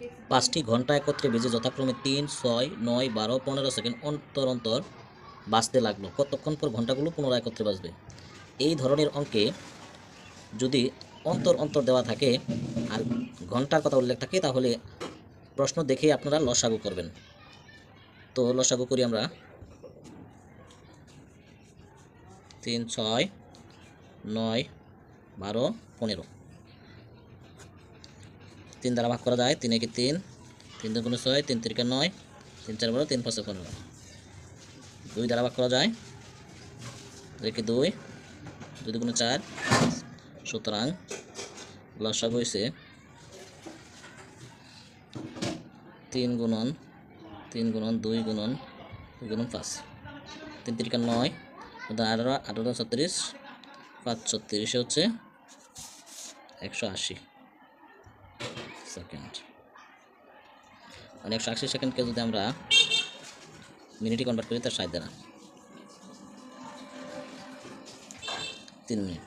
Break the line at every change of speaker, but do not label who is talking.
5টি ঘন্টা একত্রে বেজে যথাক্রমে 3, 6, 9, 12, 15 সেকেন্ড অন্তর অন্তর বাজতে লাগলো। কতক্ষণ পর ঘন্টাগুলো পুনরায় একত্রে বাজবে? এই ধরনের অঙ্কে যদি অন্তর অন্তর দেওয়া থাকে আর ঘন্টার কথা উল্লেখ থাকে তাহলে প্রশ্ন দেখে আপনারা লসাগু করবেন। তো লসাগু করি আমরা। 3, 6, 9, 12, 15। 3 দ্বারা ভাগ করা যায়, 3 একে 3, 3 দুগুণে 6, 3 তিরিকে 9, 3 4 12, 3 5 15। 2 দ্বারা ভাগ করা যায়, 2 একে 2, 2 দুগুণে 4। সুতরাং লসাগু হয়েছে 3 গুণন 2 গুণন 2 গুণন 5, 3 তিরিকে 9, 18, 18 36, 5 36 হচ্ছে 180 সেকেন্ড। মানে 180 সেকেন্ডকে যদি আমরা মিনিটে কনভার্ট করি তার 60 দ্বারা 3 মিনিট।